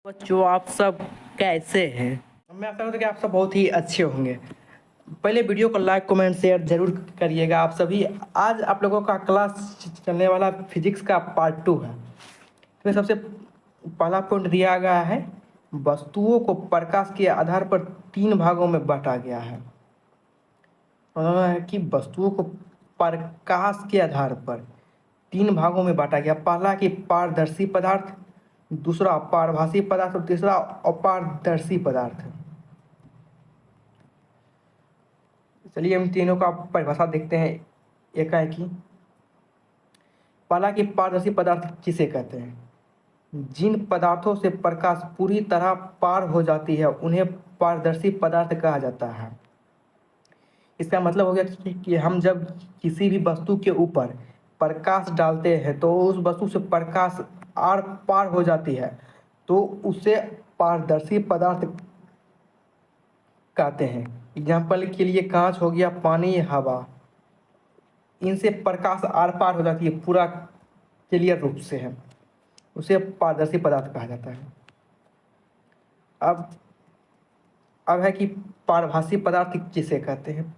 बच्चों आप सब कैसे हैं। मैं आशा करता हूँ कि आप सब बहुत ही अच्छे होंगे। पहले वीडियो को लाइक कमेंट शेयर जरूर करिएगा आप सभी। आज आप लोगों का क्लास चलने वाला फिजिक्स का पार्ट 2 है। इसमें सबसे पहला पॉइंट दिया गया है, वस्तुओं को प्रकाश के आधार पर 3 भागों में बांटा गया है। कि वस्तुओं को प्रकाश के आधार पर 3 भागों में बांटा गया। पहला कि पारदर्शी पदार्थ, दूसरा पारभासी पदार्थ और तीसरा अपारदर्शी पदार्थ। चलिए हम तीनों का परिभाषा देखते हैं एकाएकी। पहला कि पारदर्शी पदार्थ किसे कहते हैं? जिन पदार्थों से प्रकाश पूरी तरह पार हो जाती है उन्हें पारदर्शी पदार्थ कहा जाता है। इसका मतलब हो गया कि हम जब किसी भी वस्तु के ऊपर प्रकाश डालते हैं तो उस वस्तु से प्रकाश आर पार हो जाती है, तो उसे पारदर्शी पदार्थ कहते हैं। एग्जाम्पल के लिए कांच हो गया, पानी, हवा, इनसे प्रकाश आर पार हो जाती है, पूरा क्लियर रूप से है, उसे पारदर्शी पदार्थ कहा जाता है। अब है कि पारभासी पदार्थ किसे कहते हैं?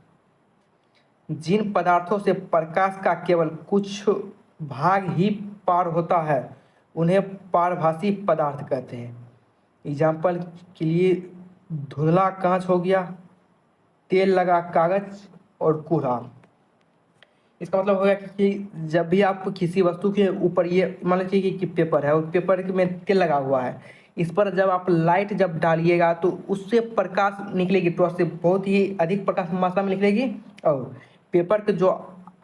जिन पदार्थों से प्रकाश का केवल कुछ भाग ही पार होता है उन्हें पारभासी पदार्थ कहते हैं। एग्जाम्पल के लिए धुंधला कांच हो गया, तेल लगा कागज और कोहरा। इसका मतलब होगा कि जब भी आप किसी वस्तु के ऊपर, ये मान लीजिए कि पेपर है, उस पेपर में तेल लगा हुआ है, इस पर जब आप लाइट जब डालिएगा तो उससे प्रकाश निकलेगी, टॉर्च से बहुत ही अधिक प्रकाश मात्रा में निकलेगी। और पेपर के जो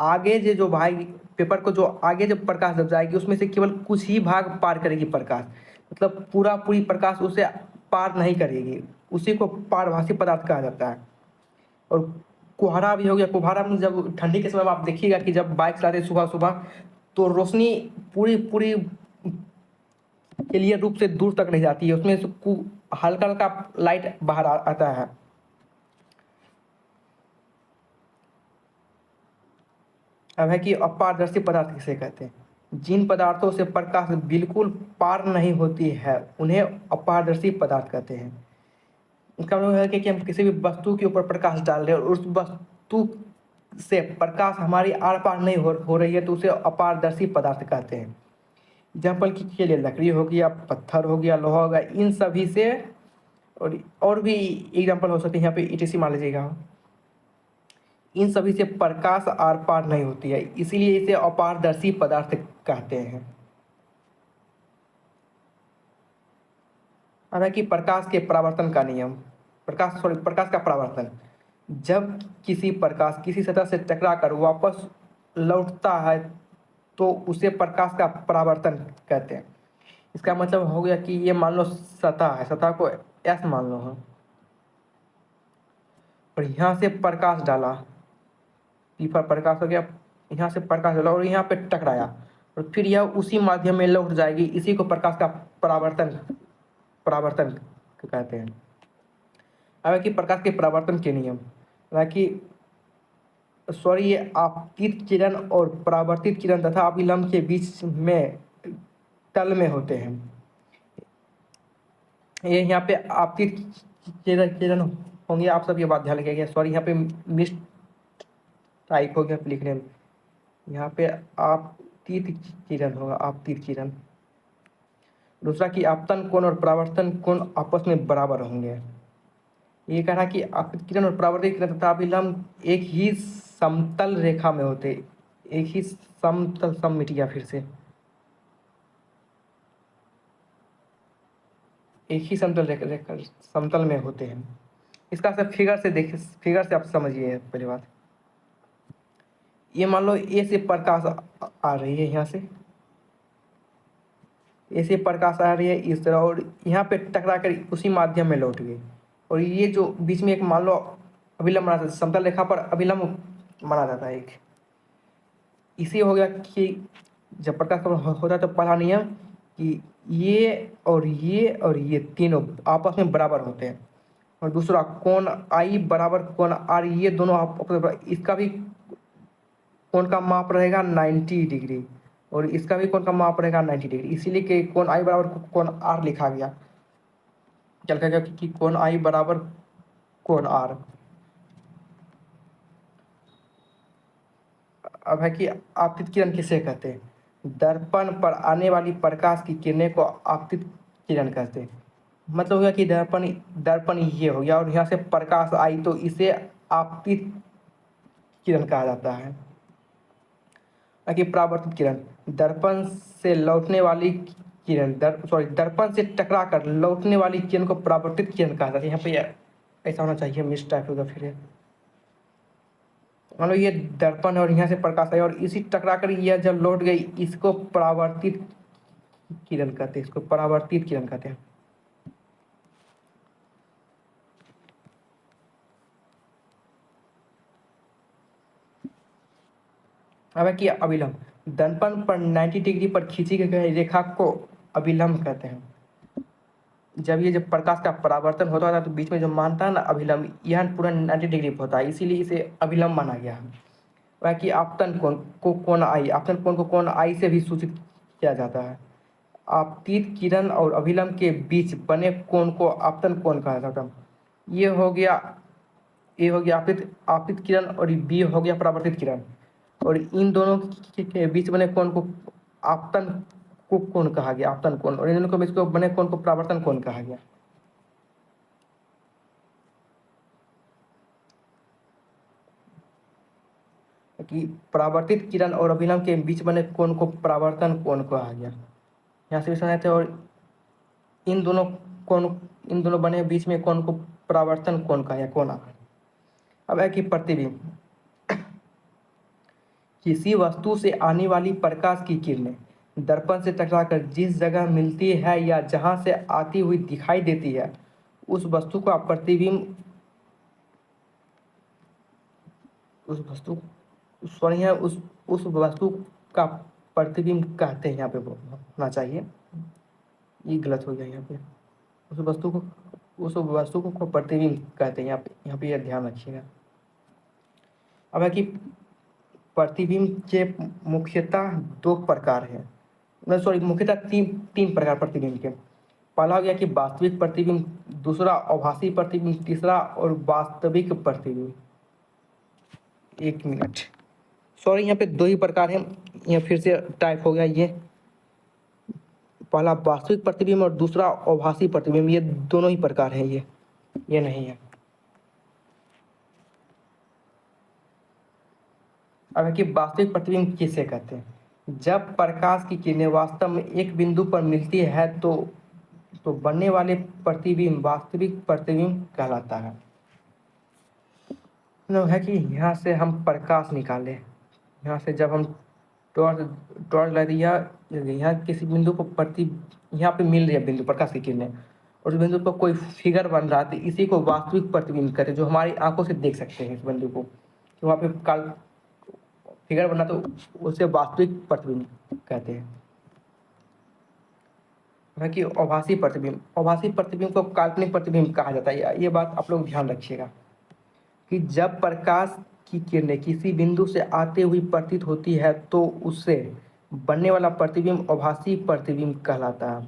आगे जो भाग, पेपर को जो आगे जब प्रकाश जब जाएगी उसमें से केवल कुछ ही भाग पार करेगी प्रकाश, मतलब पूरी प्रकाश उसे पार नहीं करेगी। उसी को पारभासी पदार्थ कहा जाता है। और कोहरा भी हो गया। कोहरा में जब ठंडी के समय में आप देखिएगा कि जब बाइक चलाते हैं सुबह सुबह तो रोशनी पूरी पूरी क्लियर रूप से दूर तक नहीं जाती है, उसमें से हल्का हल्का लाइट बाहर आता है। अब है कि अपारदर्शी पदार्थ किसे कहते हैं? जिन पदार्थों से प्रकाश बिल्कुल पार नहीं होती है उन्हें अपारदर्शी पदार्थ कहते हैं। इसका मतलब है कि हम किसी भी वस्तु के ऊपर प्रकाश डाल रहे हैं और उस वस्तु से प्रकाश हमारी आर पार नहीं हो रही है तो उसे अपारदर्शी पदार्थ कहते हैं। एग्जाम्पल के लिए लकड़ी हो गया, पत्थर हो गया, लोहा हो गया, इन सभी से और भी एग्जाम्पल हो सकते हैं। यहाँ पे ईटीसी मान लीजिएगा, इन सभी से प्रकाश आर पार नहीं होती है, इसीलिए इसे अपारदर्शी पदार्थ कहते हैं। अब है कि प्रकाश के परावर्तन का नियम। प्रकाश का परावर्तन, जब किसी प्रकाश किसी सतह से टकराकर वापस लौटता है तो उसे प्रकाश का परावर्तन कहते हैं। इसका मतलब हो गया कि ये मान लो सतह है, सतह को एस मान लो है, और यहाँ से प्रकाश डाला, पी पर प्रकाश हो गया, यहाँ से प्रकाश डाला और यहाँ पे टकराया और फिर यह उसी माध्यम में लौट जाएगी, इसी को प्रकाश का परावर्तन परावर्तन कहते हैं। अब कि प्रकाश के परावर्तन के नियम, कि सॉरी, ये आपतित किरण और परावर्तित किरण तथा अभिलंब के बीच में तल में होते हैं। ये यहाँ पे आपतित किरण होंगे, आप सब ये बात ध्यान रखिएगा। सॉरी, यहाँ पे मिस टाइप हो गया लिखने में, यहाँ पे आपतित किरण होगा, आपतित किरण। दूसरा कि आपतन कोण और परावर्तन कोण आपस में बराबर होंगे। ये कह रहा कि आपतित किरण और परावर्तित किरण तथा अभिलंब एक ही समतल रेखा में होते, एक ही समतल, सम मिट गया फिर से, एक ही समतल में होते हैं। इसका सब फिगर से देखिए, फिगर से आप समझिए पहली बात। ये मान लो ए से प्रकाश आ रही है, यहाँ से ए से प्रकाश आ रही है इस तरह, और यहाँ पे टकरा कर उसी माध्यम में लौट गई, और ये जो बीच में एक मान लो अभिलंब बना, समतल रेखा पर अभिलंब माना जाता है एक। इसी हो गया कि जब प्रकाश होता है तो पहला नियम कि ये और ये तीनों आपस में बराबर होते हैं, और दूसरा कोण आई बराबर कोण आर, ये दोनों आपस, इसका भी कोण का माप रहेगा 90 डिग्री और इसका भी कोण का माप रहेगा 90 डिग्री, इसीलिए कि कोण आई बराबर कोण आर लिखा गया। क्या लिखा गया कि कोण आई बराबर कोण आर। अब है कि आपतित किरण किसे कहते हैं? दर्पण पर आने वाली प्रकाश की किरणें को आपतित किरण कहते हैं। मतलब हो गया कि दर्पण दर्पण ये हो गया और यहाँ से प्रकाश आई तो इसे आपतित किरण कहा जाता है। कि परावर्तित किरण दर्पण से लौटने वाली किरण दर्पण से टकरा कर लौटने वाली किरण को परावर्तित किरण कहा जाता है। यहाँ पे ऐसा होना चाहिए, मिस टाइप होगा फिर। मान लो ये दर्पण है और यहाँ से प्रकाश है और इसी टकरा कर यह जब लौट गई इसको परावर्तित किरण कहते हैं, इसको परावर्तित किरण कहते हैं। अब है कि अभिलंब दर्पण पर 90 डिग्री पर खींची गई रेखा को अभिलंब कहते हैं। जब ये जब प्रकाश का परावर्तन होता है तो बीच में जो मानता है ना अभिलंब, यह पूरा 90 डिग्री पर होता है, इसीलिए इसे अभिलंब माना गया है। वह कि आपतन कोण को कोण आई, आपतन कोण को कोण आई से भी सूचित किया जाता है। आपतित किरण और अभिलंब के बीच बने कोण को आपतन कोण कहा जाता है। ये हो गया आपतित आपतित किरण और बी हो गया परावर्तित किरण, और इन दोनों के बीच बने कोण को आपतन को कोण कहा गया, आपतन कोण, और इन दोनों के बीच को बने कोण को परावर्तन कोण कहा गया। कि परावर्तित किरण और अभिलंब के बीच बने कोण को परावर्तन कोण कहा गया। यहाँ से भी समझते हैं। और इन दोनों इन दोनों बने बीच में कोण को परावर्तन कोण कहा गया, कोण। अब है कि प्रतिबिंब किसी वस्तु से आने वाली प्रकाश की किरणें दर्पण से टकराकर जिस जगह मिलती है या जहां से आती हुई दिखाई देती है उस वस्तु का प्रतिबिंब उस वस्तु सॉरी है उस वस्तु का प्रतिबिंब कहते हैं। यहाँ पे होना चाहिए, ये गलत हो गया यहाँ पे। उस वस्तु को प्रतिबिंब कहते हैं। यहाँ पे यह ध्यान रखिएगा। अब है कि प्रतिबिंब के मुख्यतः दो प्रकार हैं, मुख्यतः तीन प्रकार प्रतिबिंब के। पहला हो गया कि वास्तविक प्रतिबिंब, दूसरा आभासी प्रतिबिंब, तीसरा और वास्तविक प्रतिबिंब। एक मिनट, सॉरी यहाँ पे दो ही प्रकार हैं, यहाँ फिर से टाइप हो गया। ये पहला वास्तविक प्रतिबिंब और दूसरा आभासी प्रतिबिंब, ये दोनों ही प्रकार हैं। ये नहीं है। अब है कि वास्तविक प्रतिबिंब किसे कहते हैं? जब प्रकाश की किरणें वास्तव में एक बिंदु पर मिलती है तो बनने वाले प्रतिबिंब वास्तविक प्रतिबिंब कहलाता है। मतलब है कि यहाँ से हम प्रकाश निकालें, यहाँ से जब हम टॉर्च लाइट यहाँ किसी बिंदु पर यहाँ पे मिल रही है बिंदु प्रकाश की किरणें और उस बिंदु पर कोई फिगर बन रहा है तो इसी को वास्तविक प्रतिबिंब कहते हैं, जो हमारी आंखों से देख सकते हैं इस बिंदु को। तो वहाँ पे काल फिगर बना तो उसे वास्तविक प्रतिबिंब कहते हैं। कि आभासी प्रतिबिंब को काल्पनिक प्रतिबिंब कहा जाता है। ये बात आप लोग ध्यान रखिएगा कि जब प्रकाश की किरणें किसी बिंदु से आते हुई प्रतीत होती है तो उससे बनने वाला प्रतिबिंब आभासी प्रतिबिंब कहलाता है।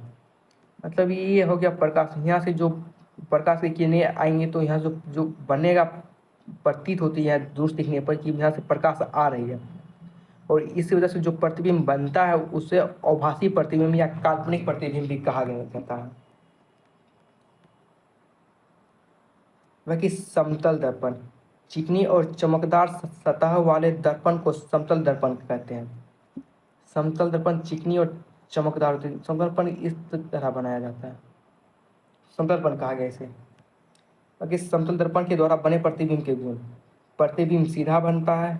मतलब ये हो गया प्रकाश, यहाँ से जो प्रकाश की किरणें आएंगी तो यहाँ जो बनेगा प्रतीत होती है दूर से दिखने पर कि यहाँ से प्रकाश आ रही है, और इस वजह से जो प्रतिबिंब बनता है उसे आभासी प्रतिबिंब या काल्पनिक प्रतिबिंब भी कहा जाता है। वह कि समतल दर्पण चिकनी और चमकदार सतह वाले दर्पण को समतल दर्पण कहते हैं। समतल दर्पण चिकनी और चमकदार होते हैं। समतल दर्पण इस तरह बनाया जाता है, समतल दर्पण कहा गया इसे। बाकी समतल दर्पण के द्वारा बने प्रतिबिंब के गुण, प्रतिबिंब सीधा बनता है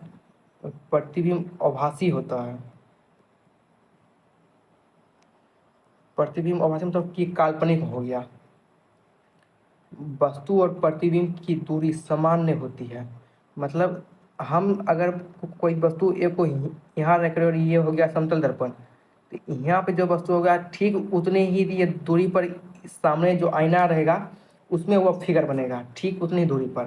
और प्रतिबिंब आभासी होता है। प्रतिबिंब आभासी मतलब कि काल्पनिक हो गया। वस्तु और प्रतिबिंब की दूरी सामान्य होती है। मतलब हम अगर कोई वस्तु एक को यहाँ रख रहे और ये हो गया समतल दर्पण, तो यहाँ पे जो वस्तु होगा ठीक उतने ही ये दूरी पर सामने जो आईना रहेगा उसमें वह फिगर बनेगा ठीक उतनी दूरी पर।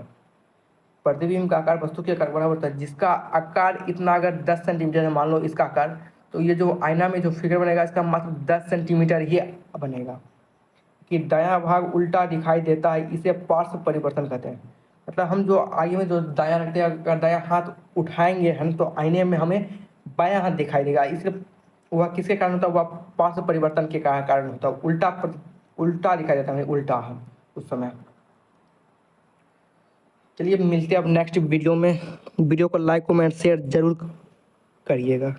प्रतिबिंब का आकार वस्तु के आकार बराबर होता है। जिसका आकार इतना अगर 10 सेंटीमीटर है मान लो इसका आकार, तो ये जो आईना में जो फिगर बनेगा इसका मात्र 10 सेंटीमीटर ही बनेगा। कि दायां भाग उल्टा दिखाई देता है, इसे पार्श्व परिवर्तन कहते हैं। मतलब हम जो आईने में जो दायां रखते हैं, अगर दायां हाथ उठाएंगे हम तो आईने में हमें बायां हाथ दिखाई देगा, इसलिए वह किसके कारण होता है, वह पार्श्व परिवर्तन के कारण होता है। उल्टा दिखाई देता है हमें, उल्टा हम उस समय। चलिए मिलते हैं अब नेक्स्ट वीडियो में। वीडियो को लाइक कमेंट शेयर जरूर करिएगा।